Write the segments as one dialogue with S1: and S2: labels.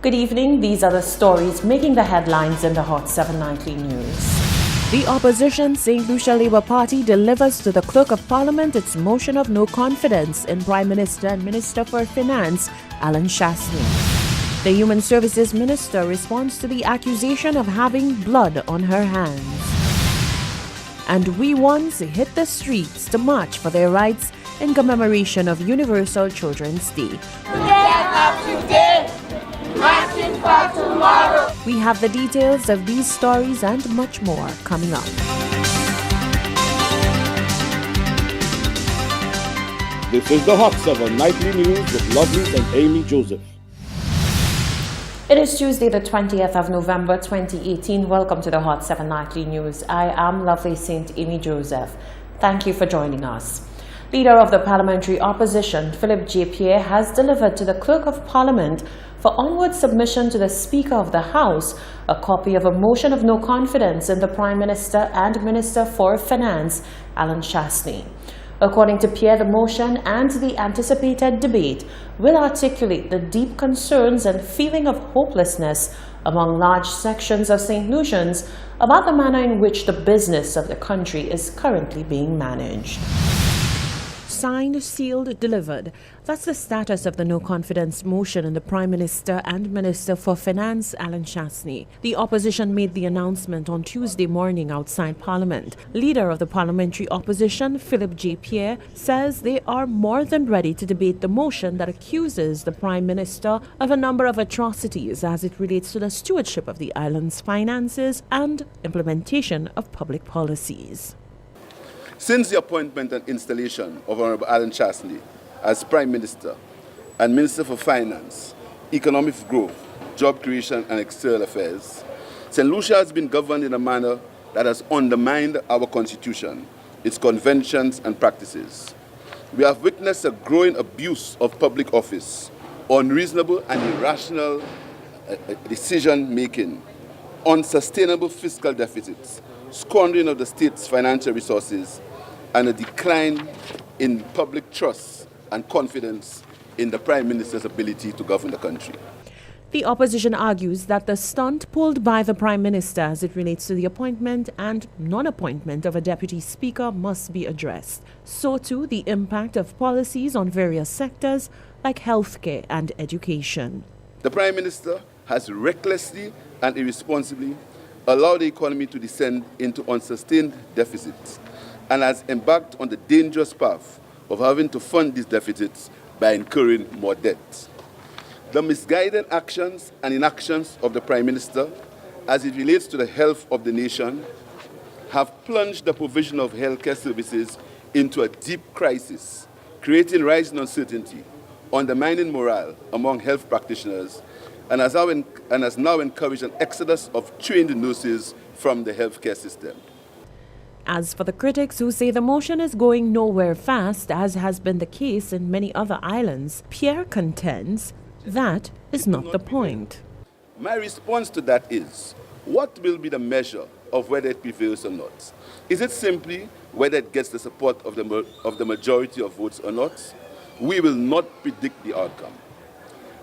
S1: Good evening. These are the stories making the headlines in the Hot 7 Nightly News. The opposition St. Lucia Labour Party delivers to the Clerk of Parliament its motion of no confidence in Prime Minister and Minister for Finance, Alan Shastney. The Human Services Minister responds to the accusation of having blood on her hands. And wee ones hit the streets to march for their rights in commemoration of Universal Children's Day.
S2: Get up today, marching for tomorrow.
S1: We have the details of these stories and much more coming up.
S3: This is the Hot 7 Nightly News with Lovely and Amy Joseph.
S1: It is Tuesday, the 20th of November 2018. Welcome to the Hot 7 Nightly News. I am Lovely St. Amy Joseph. Thank you for joining us. Leader of the Parliamentary Opposition, Philip J. Pierre, has delivered to the Clerk of Parliament for onward submission to the Speaker of the House a copy of a motion of no confidence in the Prime Minister and Minister for Finance, Alan Shastney. According to Pierre, the motion and the anticipated debate will articulate the deep concerns and feeling of hopelessness among large sections of St. Lucians about the manner in which the business of the country is currently being managed. Signed, sealed, delivered. That's the status of the no-confidence motion in the Prime Minister and Minister for Finance, Alan Shastney. The opposition made the announcement on Tuesday morning outside Parliament. Leader of the Parliamentary Opposition, Philip J. Pierre, says they are more than ready to debate the motion that accuses the Prime Minister of a number of atrocities as it relates to the stewardship of the island's finances and implementation of public policies.
S4: Since the appointment and installation of Honorable Alan Shastney as Prime Minister and Minister for Finance, Economic Growth, Job Creation and External Affairs, St. Lucia has been governed in a manner that has undermined our Constitution, its conventions and practices. We have witnessed a growing abuse of public office, unreasonable and irrational decision-making, unsustainable fiscal deficits, squandering of the state's financial resources, and a decline in public trust and confidence in the Prime Minister's ability to govern the country.
S1: The opposition argues that the stunt pulled by the Prime Minister as it relates to the appointment and non-appointment of a Deputy Speaker must be addressed. So too the impact of policies on various sectors like healthcare and education.
S4: The Prime Minister has recklessly and irresponsibly allowed the economy to descend into unsustained deficits and has embarked on the dangerous path of having to fund these deficits by incurring more debt. The misguided actions and inactions of the Prime Minister as it relates to the health of the nation have plunged the provision of healthcare services into a deep crisis, creating rising uncertainty, undermining morale among health practitioners, and has now encouraged an exodus of trained nurses from the healthcare system.
S1: As for the critics who say the motion is going nowhere fast, as has been the case in many other islands, Pierre contends that is not the point.
S4: My response to that is, what will be the measure of whether it prevails or not? Is it simply whether it gets the support of the majority of votes or not? We will not predict the outcome.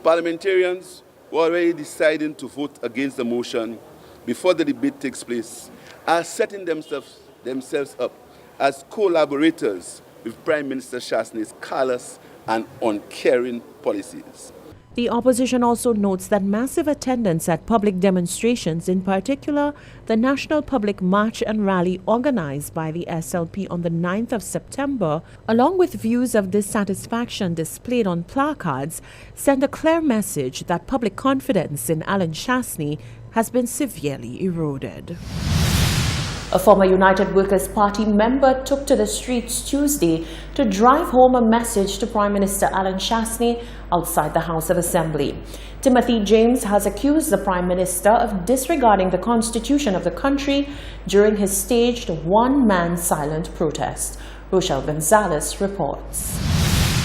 S4: Parliamentarians who are already deciding to vote against the motion before the debate takes place are setting themselves up as collaborators with Prime Minister Shastney's callous and uncaring policies.
S1: The opposition also notes that massive attendance at public demonstrations, in particular the National Public March and Rally organized by the SLP on the 9th of September, along with views of dissatisfaction displayed on placards, send a clear message that public confidence in Alan Shastney has been severely eroded. A former United Workers' Party member took to the streets Tuesday to drive home a message to Prime Minister Alan Shastney outside the House of Assembly. Timothy James has accused the Prime Minister of disregarding the Constitution of the country during his staged one-man silent protest. Rochelle Gonzalez reports.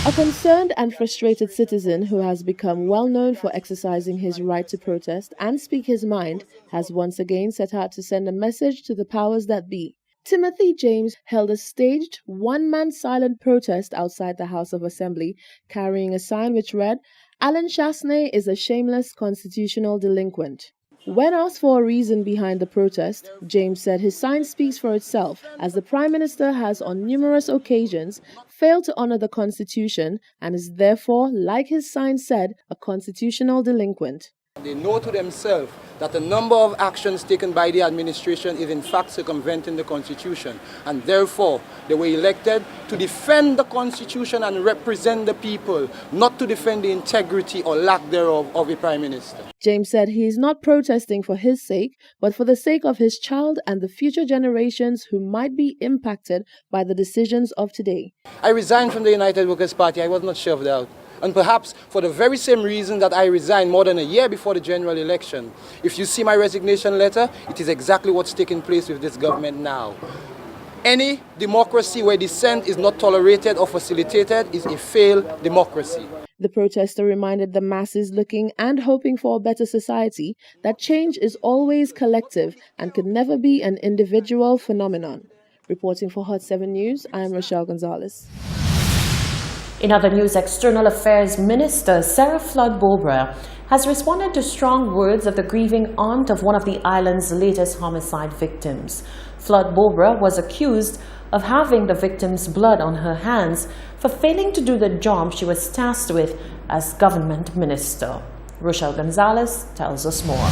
S5: A concerned and frustrated citizen who has become well known for exercising his right to protest and speak his mind has once again set out to send a message to the powers that be. Timothy James held a staged one-man silent protest outside the House of Assembly, carrying a sign which read, Alan Chasney is a shameless constitutional delinquent. When asked for a reason behind the protest, James said his sign speaks for itself, as the Prime Minister has on numerous occasions failed to honor the Constitution and is therefore, like his sign said, a constitutional delinquent.
S6: They know to themselves that a number of actions taken by the administration is in fact circumventing the Constitution, and therefore they were elected to defend the Constitution and represent the people, not to defend the integrity or lack thereof of a Prime Minister.
S5: James said he is not protesting for his sake, but for the sake of his child and the future generations who might be impacted by the decisions of today.
S6: I resigned from the United Workers' Party. I was not shoved out. And perhaps for the very same reason that I resigned more than a year before the general election. If you see my resignation letter, it is exactly what's taking place with this government now. Any democracy where dissent is not tolerated or facilitated is a failed democracy.
S5: The protester reminded the masses looking and hoping for a better society that change is always collective and could never be an individual phenomenon. Reporting for Hot 7 News, I am Rochelle Gonzalez.
S1: In other news, External Affairs Minister Sarah Flood-Bobra has responded to strong words of the grieving aunt of one of the island's latest homicide victims. Flood-Bobra was accused of having the victim's blood on her hands for failing to do the job she was tasked with as government minister. Rochelle Gonzalez tells us more.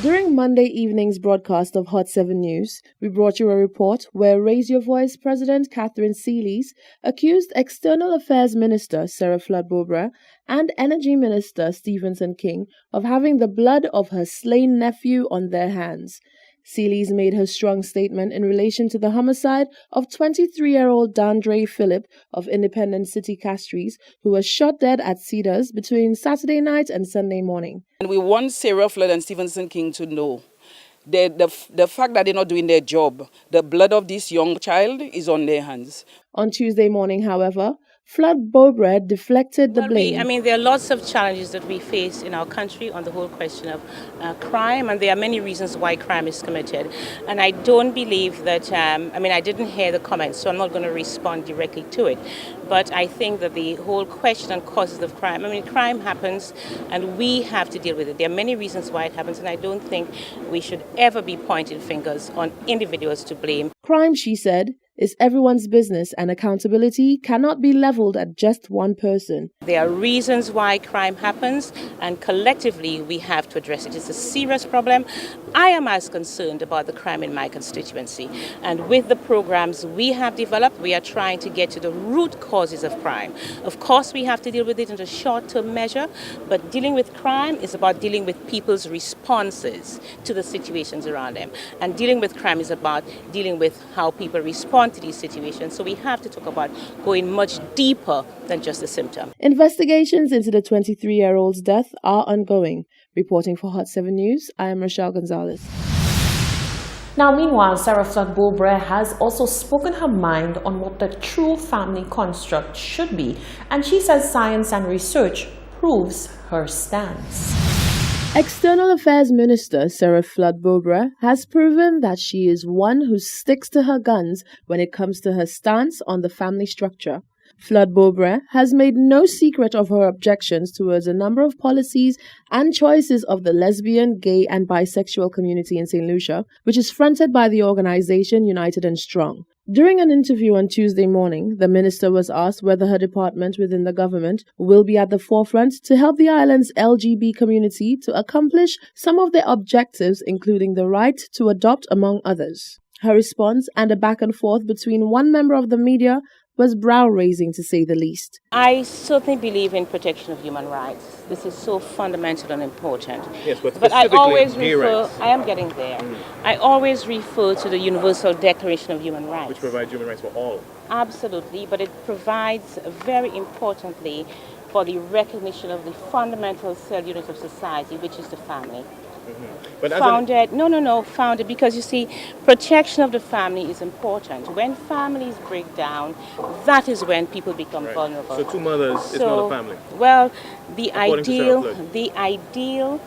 S5: During Monday evening's broadcast of Hot 7 News, we brought you a report where Raise Your Voice President Catherine Seelys accused External Affairs Minister Sarah Flood-Bobra and Energy Minister Stephenson King of having the blood of her slain nephew on their hands. Seelys made her strong statement in relation to the homicide of 23-year-old Dandre Phillip of Independent City Castries, who was shot dead at Cedars between Saturday night and Sunday morning.
S7: And we want Sarah Flood and Stephenson King to know the fact that they're not doing their job. The blood of this young child is on their hands.
S5: On Tuesday morning, however, Flood-Bobra deflected the blame.
S8: There are lots of challenges that we face in our country on the whole question of crime, and there are many reasons why crime is committed. And I don't believe that, I didn't hear the comments, so I'm not going to respond directly to it. But I think that the whole question and causes of crime, crime happens and we have to deal with it. There are many reasons why it happens, and I don't think we should ever be pointing fingers on individuals to blame.
S5: Crime, she said, is everyone's business, and accountability cannot be leveled at just one person.
S8: There are reasons why crime happens, and collectively we have to address it. It's a serious problem. I am as concerned about the crime in my constituency, and with the programs we have developed, we are trying to get to the root causes of crime. Of course, we have to deal with it in a short-term measure, but dealing with crime is about dealing with people's responses to the situations around them, and dealing with crime is about dealing with how people respond to these situations. So we have to talk about going much deeper than just a symptom.
S5: Investigations into the 23-year-old's death are ongoing. Reporting for Hot 7 News, I am Rochelle Gonzalez.
S1: Now, meanwhile, Sarah Flood-Bobra has also spoken her mind on what the true family construct should be, and she says science and research proves her stance.
S5: External Affairs Minister Sarah Flood-Bobra has proven that she is one who sticks to her guns when it comes to her stance on the family structure. Flood-Bobra has made no secret of her objections towards a number of policies and choices of the lesbian, gay and bisexual community in St. Lucia, which is fronted by the organization United and Strong. During an interview on Tuesday morning, the minister was asked whether her department within the government will be at the forefront to help the island's LGBT community to accomplish some of their objectives, including the right to adopt, among others. Her response and a back and forth between one member of the media was brow-raising, to say the least.
S8: I certainly believe in protection of human rights. This is so fundamental and important.
S9: Yes, but
S8: I always
S9: gay
S8: refer,
S9: rights.
S8: I am getting there. I always refer to the Universal Declaration of Human Rights.
S9: Which provides human rights for all.
S8: Absolutely, but it provides very importantly for the recognition of the fundamental cell unit of society, which is the family.
S9: But
S8: Founded because you see, protection of the family is important. When families break down, that is when people become vulnerable.
S9: So two mothers is not a family.
S8: Well, the
S9: According to Sarah Flood.
S8: ideal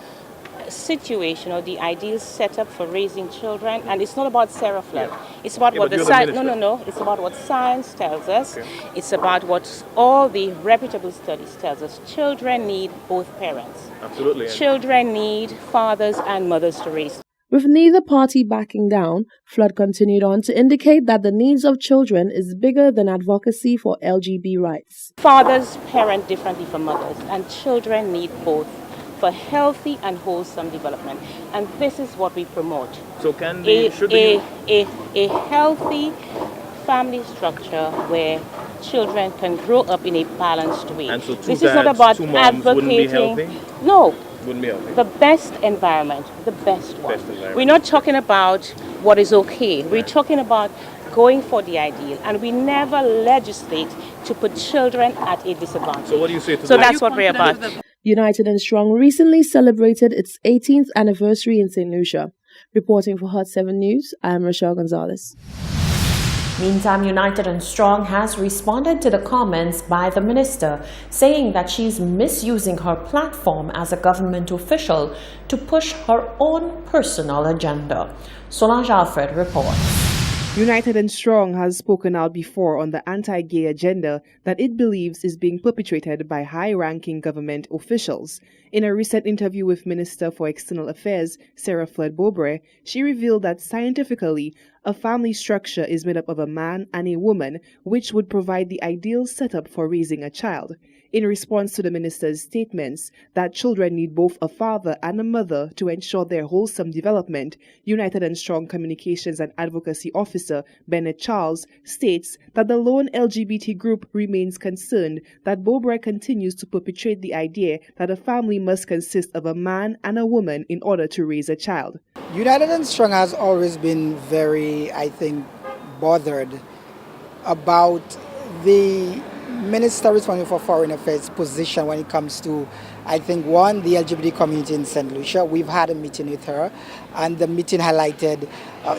S8: situation or the ideal setup for raising children, and it's not about Serafled. It's about
S9: Yeah,
S8: what
S9: but
S8: the
S9: you're the
S8: science.
S9: minister.
S8: No. It's about what science tells us. It's about what all the reputable studies tells us. Children need both parents.
S9: Absolutely.
S8: Children need fathers and mothers to raise.
S5: With neither party backing down, Flood continued on to indicate that the needs of children is bigger than advocacy for LGBT rights.
S8: Fathers parent differently from mothers, and children need both for healthy and wholesome development. And this is what we promote.
S9: So can the, should the,
S8: A healthy family structure where children can grow up in a balanced way.
S9: and so two
S8: This
S9: dads,
S8: is not about
S9: two moms wouldn't be
S8: advocating.
S9: healthy?
S8: No,
S9: Wouldn't be healthy.
S8: the best environment, the best one.
S9: Best environment.
S8: We're not talking about what is okay. We're talking about going for the ideal, and we never legislate to put children at a disadvantage.
S9: So what do you say to
S8: So
S9: the-
S8: that's what we're about.
S5: United and Strong recently celebrated its 18th anniversary in St. Lucia. Reporting for Hot 7 News, I am Rochelle Gonzalez.
S1: Meantime, United and Strong has responded to the comments by the minister, saying that she's misusing her platform as a government official to push her own personal agenda. Solange Alfred reports.
S10: United and Strong has spoken out before on the anti-gay agenda that it believes is being perpetrated by high-ranking government officials. In a recent interview with Minister for External Affairs, Serafled Bobre, she revealed that scientifically, a family structure is made up of a man and a woman, which would provide the ideal setup for raising a child. In response to the minister's statements that children need both a father and a mother to ensure their wholesome development, United and Strong Communications and Advocacy Officer Bennett Charles states that the lone LGBT group remains concerned that Bobre continues to perpetrate the idea that a family must consist of a man and a woman in order to raise a child.
S6: United and Strong has always been very, I think, bothered about the Minister responsible for Foreign Affairs position when it comes to, I think, one, the LGBT community in St. Lucia. We've had a meeting with her, and the meeting highlighted,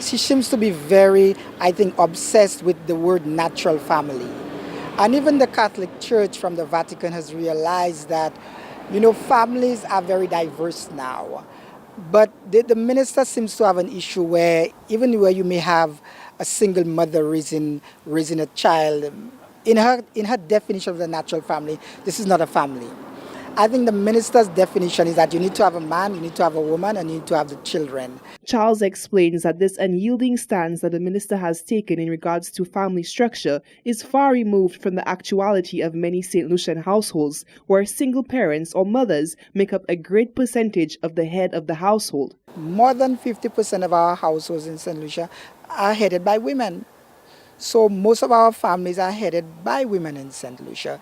S6: she seems to be very, I think, obsessed with the word natural family. And even the Catholic Church from the Vatican has realized that, families are very diverse now. But the minister seems to have an issue where even where you may have a single mother raising a child, in her definition of the natural family, this is not a family. I think the minister's definition is that you need to have a man, you need to have a woman, and you need to have the children.
S10: Charles explains that this unyielding stance that the minister has taken in regards to family structure is far removed from the actuality of many St. Lucian households, where single parents or mothers make up a great percentage of the head of the household.
S6: More than 50% of our households in St. Lucia are headed by women. So most of our families are headed by women in St. Lucia.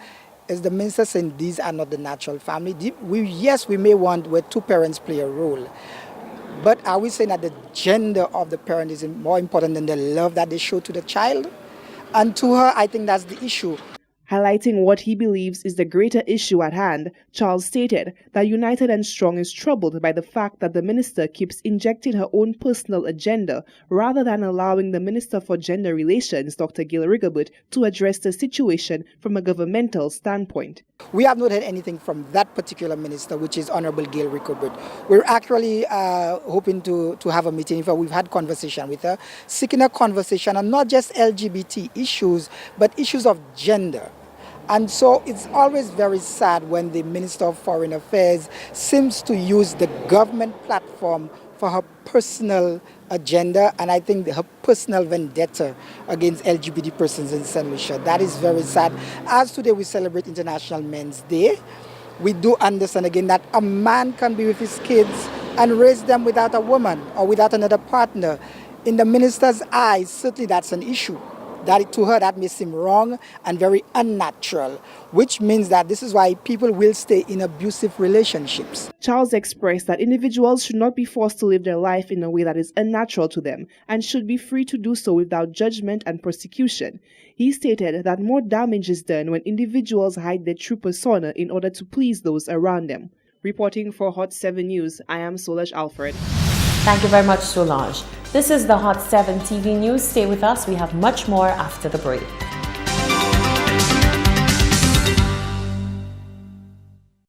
S6: As the minister saying, these are not the natural family. Yes, we may want where two parents play a role. But are we saying that the gender of the parent is more important than the love that they show to the child? And to her, I think that's the issue.
S10: Highlighting what he believes is the greater issue at hand, Charles stated that United and Strong is troubled by the fact that the minister keeps injecting her own personal agenda rather than allowing the Minister for Gender Relations, Dr. Gail Rigobert, to address the situation from a governmental standpoint.
S6: We have not heard anything from that particular minister, which is Honorable Gail Rigobert. We're actually hoping to have a meeting. In fact, we've had conversation with her, seeking a conversation on not just LGBT issues, but issues of gender. And so it's always very sad when the Minister of Foreign Affairs seems to use the government platform for her personal agenda, and I think her personal vendetta against LGBT persons in St. Lucia. That is very sad. As today we celebrate International Men's Day, we do understand again that a man can be with his kids and raise them without a woman or without another partner. In the minister's eyes, certainly that's an issue. That to her, that may seem wrong and very unnatural, which means that this is why people will stay in abusive relationships.
S10: Charles expressed that individuals should not be forced to live their life in a way that is unnatural to them and should be free to do so without judgment and persecution. He stated that more damage is done when individuals hide their true persona in order to please those around them. Reporting for Hot 7 News, I am Solange Alfred.
S1: Thank you very much, Solange. This is the Hot 7 TV News. Stay with us. We have much more after the break.